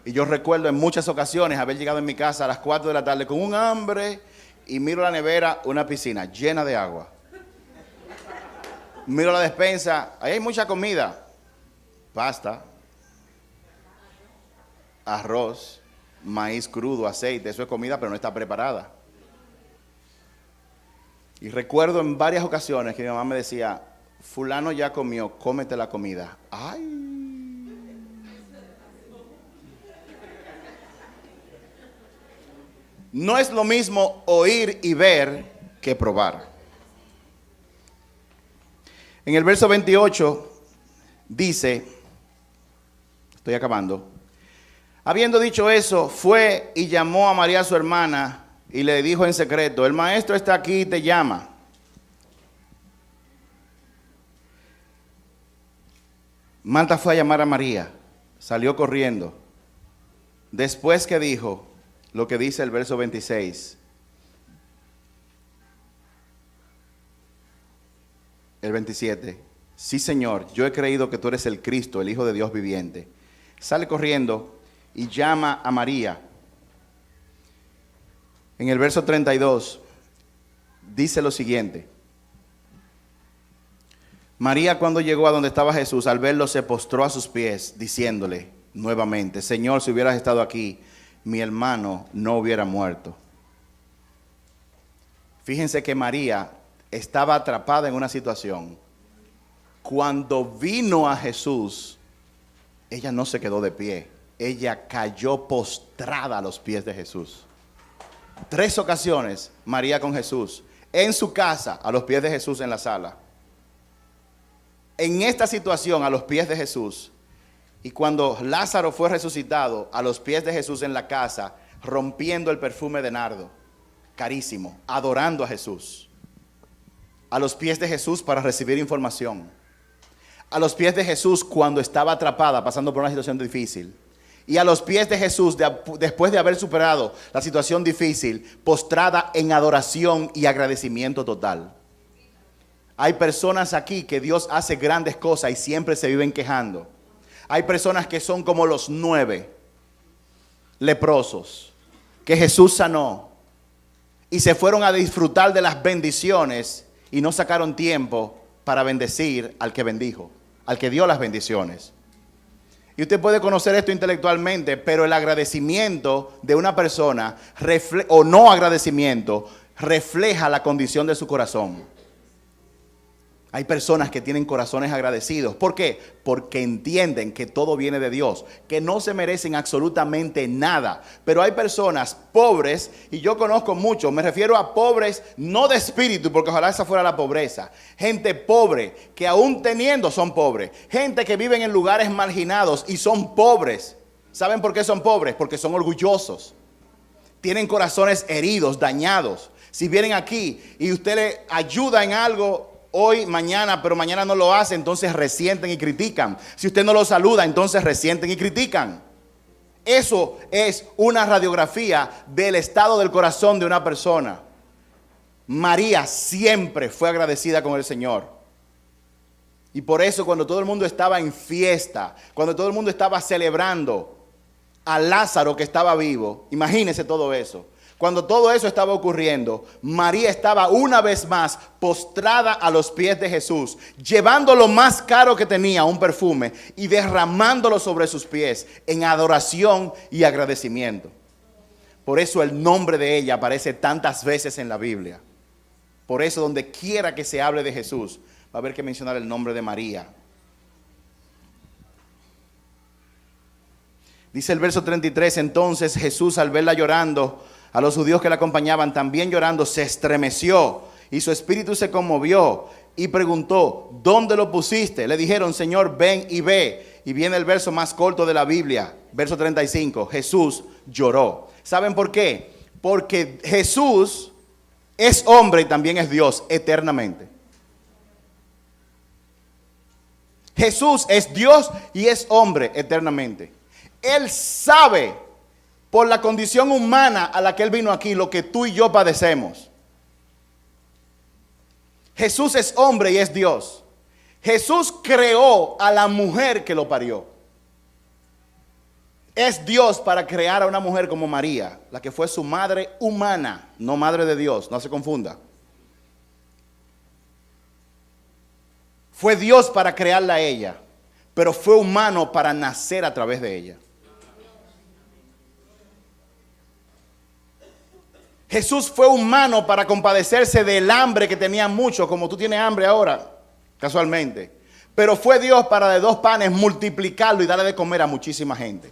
Y yo recuerdo en muchas ocasiones haber llegado en mi casa a las 4 de la tarde con un hambre. Y miro la nevera, una piscina llena de agua. Miro la despensa, ahí hay mucha comida. Pasta, arroz, maíz crudo, aceite, eso es comida pero no está preparada. Y recuerdo en varias ocasiones que mi mamá me decía, fulano ya comió, cómete la comida. ¡Ay! No es lo mismo oír y ver que probar. En el verso 28 dice, estoy acabando, habiendo dicho eso, fue y llamó a María su hermana y le dijo en secreto, el maestro está aquí y te llama. Marta fue a llamar a María, salió corriendo. Después que dijo lo que dice el verso 26, el 27, sí Señor, yo he creído que tú eres el Cristo, el Hijo de Dios viviente. Sale corriendo y llama a María. En el verso 32 dice lo siguiente. María, cuando llegó a donde estaba Jesús, al verlo se postró a sus pies, diciéndole nuevamente, Señor, si hubieras estado aquí, mi hermano no hubiera muerto. Fíjense que María estaba atrapada en una situación. Cuando vino a Jesús, ella no se quedó de pie, ella cayó postrada a los pies de Jesús. 3 ocasiones, María con Jesús, en su casa, a los pies de Jesús en la sala. En esta situación, a los pies de Jesús, y cuando Lázaro fue resucitado, a los pies de Jesús en la casa, rompiendo el perfume de nardo, carísimo, adorando a Jesús. A los pies de Jesús para recibir información. A los pies de Jesús cuando estaba atrapada, pasando por una situación difícil. Y a los pies de Jesús, después de haber superado la situación difícil, postrada en adoración y agradecimiento total. Hay personas aquí que Dios hace grandes cosas y siempre se viven quejando. Hay personas que son como los 9 leprosos que Jesús sanó y se fueron a disfrutar de las bendiciones y no sacaron tiempo para bendecir al que bendijo, al que dio las bendiciones. Y usted puede conocer esto intelectualmente, pero el agradecimiento de una persona o no agradecimiento refleja la condición de su corazón. Hay personas que tienen corazones agradecidos. ¿Por qué? Porque entienden que todo viene de Dios, que no se merecen absolutamente nada. Pero hay personas pobres, y yo conozco muchos, me refiero a pobres no de espíritu, porque ojalá esa fuera la pobreza. Gente pobre que aún teniendo son pobres. Gente que viven en lugares marginados y son pobres. ¿Saben por qué son pobres? Porque son orgullosos. Tienen corazones heridos, dañados. Si vienen aquí y usted le ayuda en algo hoy, mañana, pero mañana no lo hace, entonces resienten y critican. Si usted no lo saluda, entonces resienten y critican. Eso es una radiografía del estado del corazón de una persona. María siempre fue agradecida con el Señor. Y por eso cuando todo el mundo estaba en fiesta, cuando todo el mundo estaba celebrando a Lázaro que estaba vivo, imagínense todo eso. Cuando todo eso estaba ocurriendo, María estaba una vez más postrada a los pies de Jesús, llevando lo más caro que tenía, un perfume, y derramándolo sobre sus pies en adoración y agradecimiento. Por eso el nombre de ella aparece tantas veces en la Biblia. Por eso donde quiera que se hable de Jesús, va a haber que mencionar el nombre de María. Dice el verso 33, entonces Jesús al verla llorando, a los judíos que la acompañaban también llorando, se estremeció y su espíritu se conmovió y preguntó, ¿dónde lo pusiste? Le dijeron, Señor, ven y ve. Y viene el verso más corto de la Biblia, verso 35, Jesús lloró. ¿Saben por qué? Porque Jesús es hombre y también es Dios eternamente. Jesús es Dios y es hombre eternamente. Él sabe por la condición humana a la que Él vino aquí, lo que tú y yo padecemos. Jesús es hombre y es Dios. Jesús creó a la mujer que lo parió. Es Dios para crear a una mujer como María, la que fue su madre humana, no madre de Dios, no se confunda. Fue Dios para crearla a ella, pero fue humano para nacer a través de ella. Jesús fue humano para compadecerse del hambre que tenían muchos, como tú tienes hambre ahora, casualmente. Pero fue Dios para de 2 panes multiplicarlo y darle de comer a muchísima gente.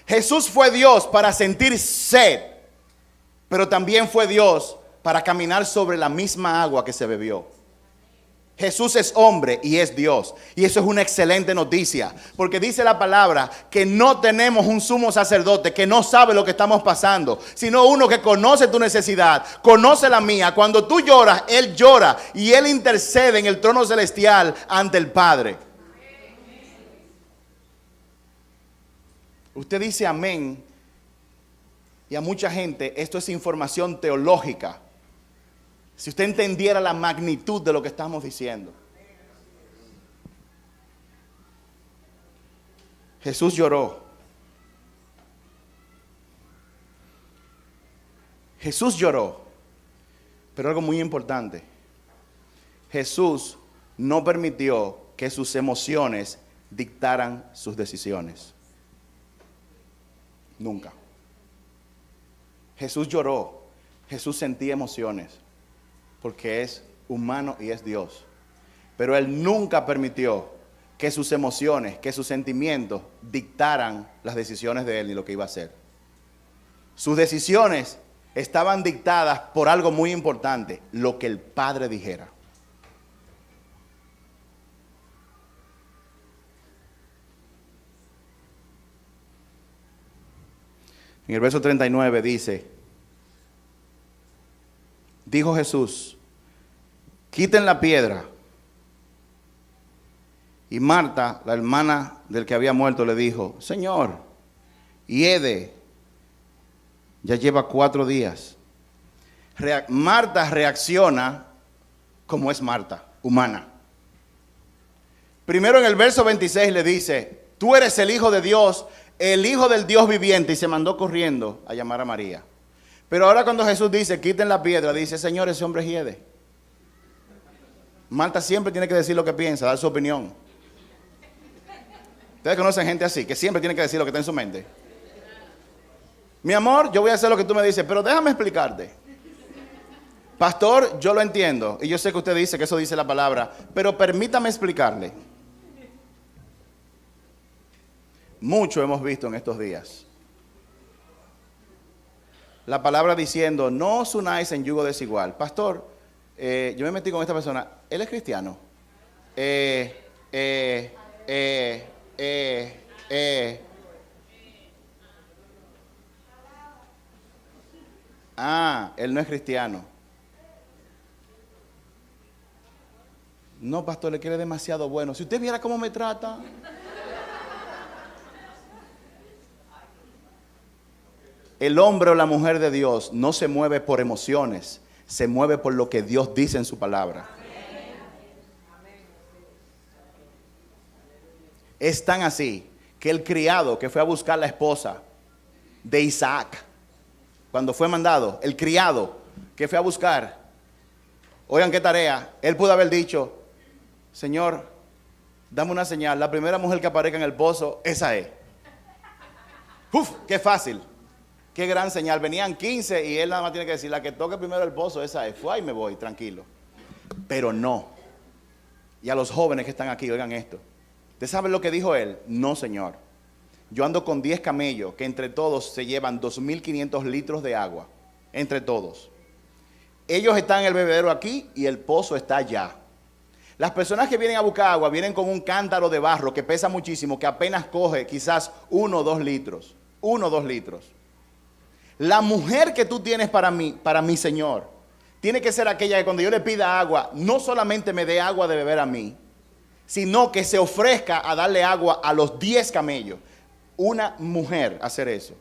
Jesús fue Dios para sentir sed, pero también fue Dios para caminar sobre la misma agua que se bebió. Jesús es hombre y es Dios. Y eso es una excelente noticia. Porque dice la palabra que no tenemos un sumo sacerdote que no sabe lo que estamos pasando, sino uno que conoce tu necesidad, conoce la mía. Cuando tú lloras, Él llora y Él intercede en el trono celestial ante el Padre. Usted dice amén. Y a mucha gente esto es información teológica. Si usted entendiera la magnitud de lo que estamos diciendo. Jesús lloró. Jesús lloró. Pero algo muy importante. Jesús no permitió que sus emociones dictaran sus decisiones. Nunca. Jesús lloró. Jesús sentía emociones. Porque es humano y es Dios. Pero Él nunca permitió que sus emociones, que sus sentimientos dictaran las decisiones de Él ni lo que iba a hacer. Sus decisiones estaban dictadas por algo muy importante, lo que el Padre dijera. En el verso 39 dice: dijo Jesús, quiten la piedra. Y Marta, la hermana del que había muerto, le dijo: Señor, hiede, ya lleva 4 días. Marta reacciona como es Marta, humana. Primero en el verso 26 le dice: tú eres el Hijo de Dios, el Hijo del Dios viviente, y se mandó corriendo a llamar a María. Pero ahora cuando Jesús dice, quiten la piedra, dice: Señor, ese hombre hiede. Marta siempre tiene que decir lo que piensa, dar su opinión. Ustedes conocen gente así, que siempre tiene que decir lo que está en su mente. Mi amor, yo voy a hacer lo que tú me dices, pero déjame explicarte. Pastor, yo lo entiendo, y yo sé que usted dice que eso dice la palabra, pero permítame explicarle. Mucho hemos visto en estos días la palabra diciendo: no os unáis en yugo desigual. Pastor, yo me metí con esta persona, él es cristiano. Él no es cristiano. No, pastor, le quiere demasiado bueno. Si usted viera cómo me trata. El hombre o la mujer de Dios no se mueve por emociones, se mueve por lo que Dios dice en su palabra. Es tan así que el criado que fue a buscar la esposa de Isaac, cuando fue mandado, el criado que fue a buscar, oigan qué tarea, él pudo haber dicho: Señor, dame una señal, la primera mujer que aparezca en el pozo, esa es. ¡Uf! ¡Qué fácil! ¡Qué gran señal! Venían 15 y él nada más tiene que decir: la que toque primero el pozo, esa es. Fue, ahí me voy, tranquilo. Pero no. Y a los jóvenes que están aquí, oigan esto. ¿Ustedes saben lo que dijo él? No, Señor. Yo ando con 10 camellos que entre todos se llevan 2.500 litros de agua. Entre todos. Ellos están en el bebedero aquí y el pozo está allá. Las personas que vienen a buscar agua vienen con un cántaro de barro que pesa muchísimo, que apenas coge quizás 1 o 2 litros. 1 o 2 litros. La mujer que tú tienes para mi Señor, tiene que ser aquella que cuando yo le pida agua, no solamente me dé agua de beber a mí, sino que se ofrezca a darle agua a los 10 camellos. Una mujer hacer eso.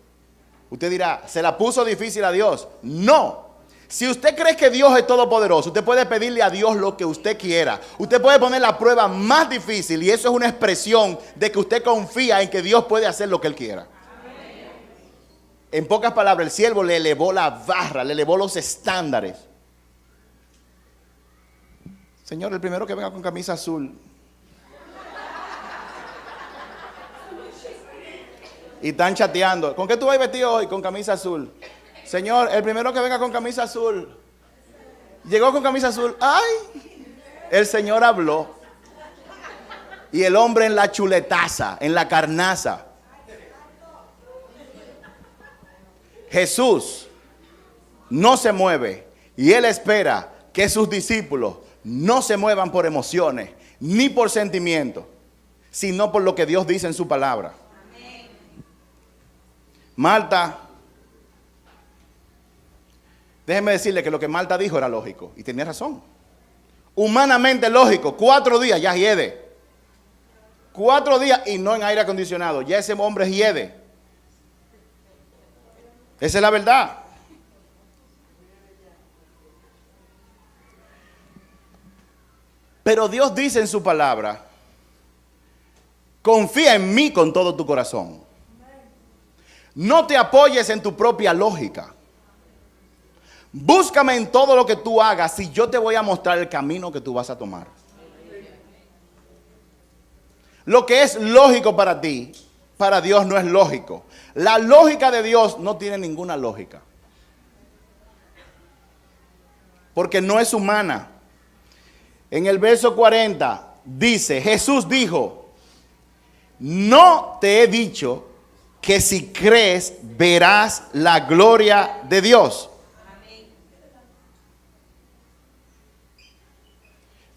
Usted dirá, ¿se la puso difícil a Dios? No. Si usted cree que Dios es todopoderoso, usted puede pedirle a Dios lo que usted quiera. Usted puede poner la prueba más difícil y eso es una expresión de que usted confía en que Dios puede hacer lo que Él quiera. En pocas palabras, el siervo le elevó la barra, le elevó los estándares. Señor, el primero que venga con camisa azul. Y están chateando. ¿Con qué tú vas vestido hoy? Con camisa azul. Señor, el primero que venga con camisa azul. Llegó con camisa azul. ¡Ay! El Señor habló. Y el hombre en la chuletaza, en la carnaza. Jesús no se mueve y Él espera que sus discípulos no se muevan por emociones ni por sentimientos, sino por lo que Dios dice en su palabra. Amén. Marta, déjeme decirle que lo que Marta dijo era lógico y tenía razón. Humanamente lógico, 4 días ya hiede. 4 días y no en aire acondicionado, ya ese hombre hiede. Esa es la verdad. Pero Dios dice en su palabra, confía en mí con todo tu corazón. No te apoyes en tu propia lógica. Búscame en todo lo que tú hagas y yo te voy a mostrar el camino que tú vas a tomar. Lo que es lógico para ti, para Dios no es lógico. La lógica de Dios no tiene ninguna lógica. Porque no es humana. En el verso 40 dice, Jesús dijo, no te he dicho que si crees verás la gloria de Dios.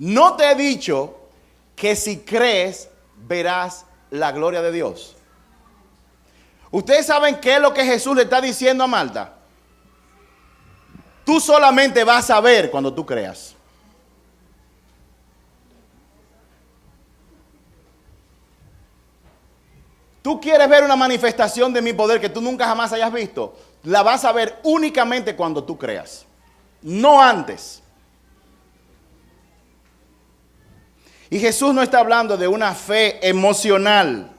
No te he dicho que si crees verás la gloria de Dios. ¿Ustedes saben qué es lo que Jesús le está diciendo a Marta? Tú solamente vas a ver cuando tú creas. Tú quieres ver una manifestación de mi poder que tú nunca jamás hayas visto. La vas a ver únicamente cuando tú creas. No antes. Y Jesús no está hablando de una fe emocional.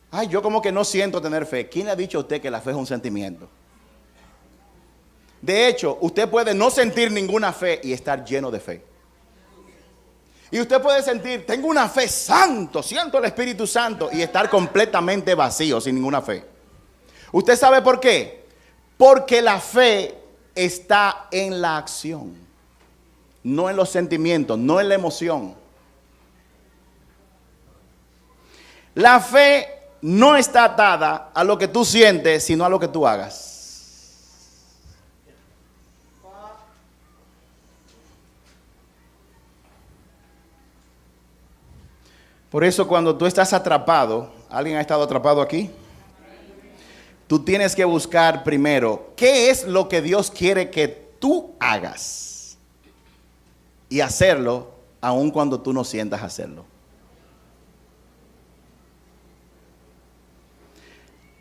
Ay, yo como que no siento tener fe. ¿Quién le ha dicho a usted que la fe es un sentimiento? De hecho, usted puede no sentir ninguna fe y estar lleno de fe. Y usted puede sentir, tengo una fe santo, siento el Espíritu Santo y estar completamente vacío, sin ninguna fe. ¿Usted sabe por qué? Porque la fe está en la acción, no en los sentimientos, no en la emoción. La fe no está atada a lo que tú sientes, sino a lo que tú hagas. Por eso cuando tú estás atrapado, ¿alguien ha estado atrapado aquí? Tú tienes que buscar primero qué es lo que Dios quiere que tú hagas y hacerlo aun cuando tú no sientas hacerlo.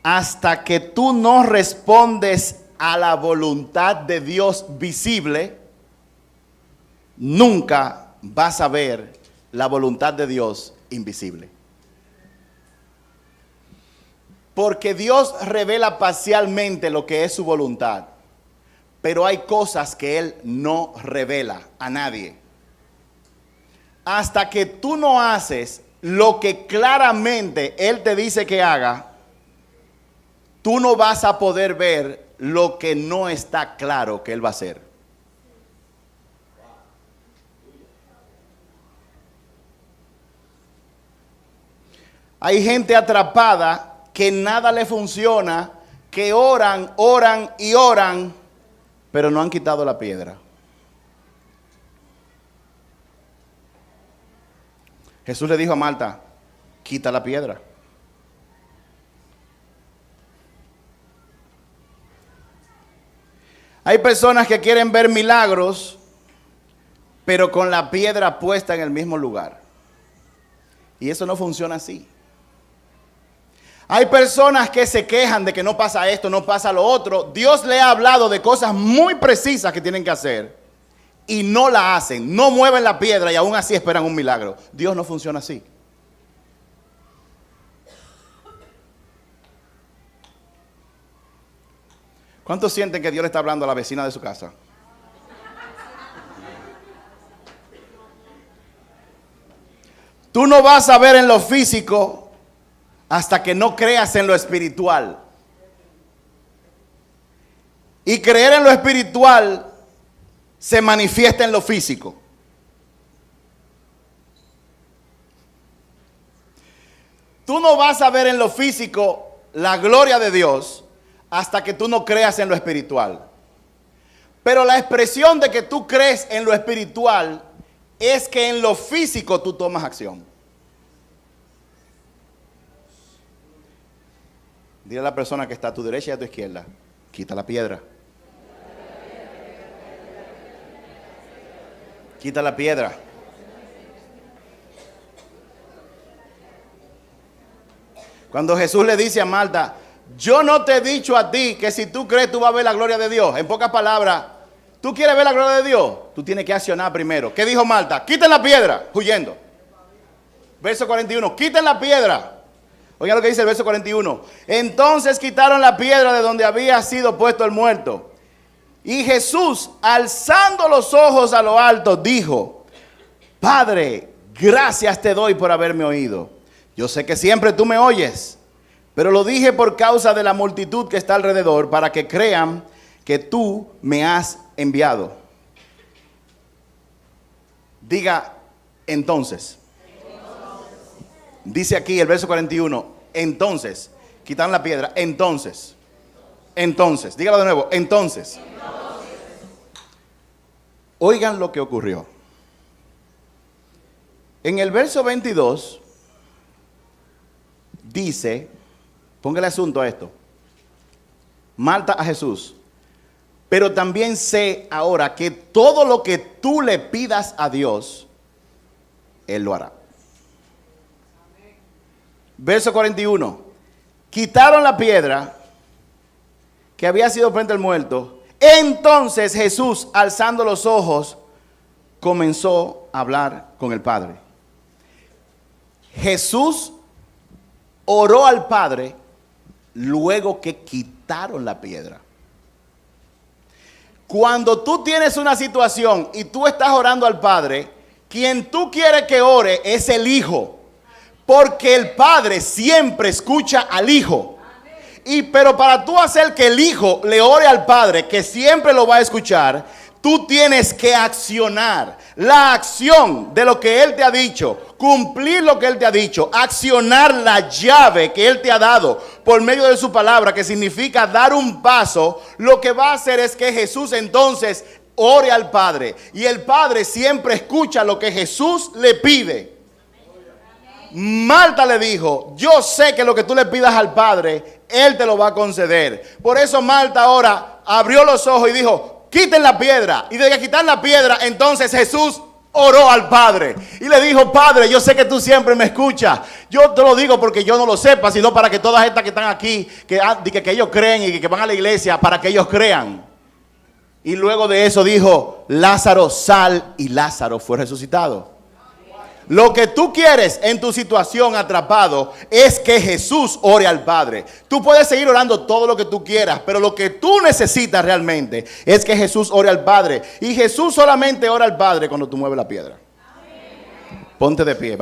Hasta que tú no respondes a la voluntad de Dios visible, nunca vas a ver la voluntad de Dios invisible. Porque Dios revela parcialmente lo que es su voluntad, pero hay cosas que Él no revela a nadie. Hasta que tú no haces lo que claramente Él te dice que haga, tú no vas a poder ver lo que no está claro que Él va a hacer. Hay gente atrapada que nada le funciona, que oran, oran y oran, pero no han quitado la piedra. Jesús le dijo a Marta, quita la piedra. Hay personas que quieren ver milagros, pero con la piedra puesta en el mismo lugar. Y eso no funciona así. Hay personas que se quejan de que no pasa esto, no pasa lo otro. Dios le ha hablado de cosas muy precisas que tienen que hacer y no la hacen. No mueven la piedra y aún así esperan un milagro. Dios no funciona así. ¿Cuántos sienten que Dios le está hablando a la vecina de su casa? Tú no vas a ver en lo físico hasta que no creas en lo espiritual. Y creer en lo espiritual se manifiesta en lo físico. Tú no vas a ver en lo físico la gloria de Dios hasta que tú no creas en lo espiritual. Pero la expresión de que tú crees en lo espiritual es que en lo físico tú tomas acción. Dile a la persona que está a tu derecha y a tu izquierda, quita la piedra. Quita la piedra. Cuando Jesús le dice a Marta, yo no te he dicho a ti que si tú crees tú vas a ver la gloria de Dios. En pocas palabras, ¿tú quieres ver la gloria de Dios? Tú tienes que accionar primero. ¿Qué dijo Marta? Quiten la piedra, huyendo. Verso 41, quiten la piedra. Oigan lo que dice el verso 41. Entonces quitaron la piedra de donde había sido puesto el muerto. Y Jesús, alzando los ojos a lo alto, dijo, Padre, gracias te doy por haberme oído. Yo sé que siempre tú me oyes, pero lo dije por causa de la multitud que está alrededor, para que crean que tú me has enviado. Diga, entonces. Dice aquí el verso 41, entonces, quitaron la piedra, entonces, dígalo de nuevo, entonces. Oigan lo que ocurrió. En el verso 22 dice, póngale asunto a esto, Marta a Jesús, pero también sé ahora que todo lo que tú le pidas a Dios, Él lo hará. Verso 41, quitaron la piedra que había sido frente al muerto. Entonces Jesús, alzando los ojos, comenzó a hablar con el Padre. Jesús oró al Padre luego que quitaron la piedra. Cuando tú tienes una situación y tú estás orando al Padre, quien tú quieres que ore es el Hijo. Porque el Padre siempre escucha al Hijo. Pero para tú hacer que el Hijo le ore al Padre, que siempre lo va a escuchar, tú tienes que accionar. La acción de lo que Él te ha dicho, cumplir lo que Él te ha dicho, accionar la llave que Él te ha dado por medio de su palabra, que significa dar un paso, lo que va a hacer es que Jesús entonces ore al Padre. Y el Padre siempre escucha lo que Jesús le pide. Marta le dijo, yo sé que lo que tú le pidas al Padre, Él te lo va a conceder. Por eso Marta ahora abrió los ojos y dijo, quiten la piedra. Y de quitar la piedra, entonces Jesús oró al Padre. Y le dijo, Padre, yo sé que tú siempre me escuchas. Yo te lo digo porque yo no lo sepa, sino para que todas estas que están aquí, que ellos creen y que van a la iglesia, para que ellos crean. Y luego de eso dijo, Lázaro, sal, y Lázaro fue resucitado. Lo que tú quieres en tu situación atrapado es que Jesús ore al Padre. Tú puedes seguir orando todo lo que tú quieras, pero lo que tú necesitas realmente es que Jesús ore al Padre. Y Jesús solamente ora al Padre cuando tú mueves la piedra. Ponte de pie.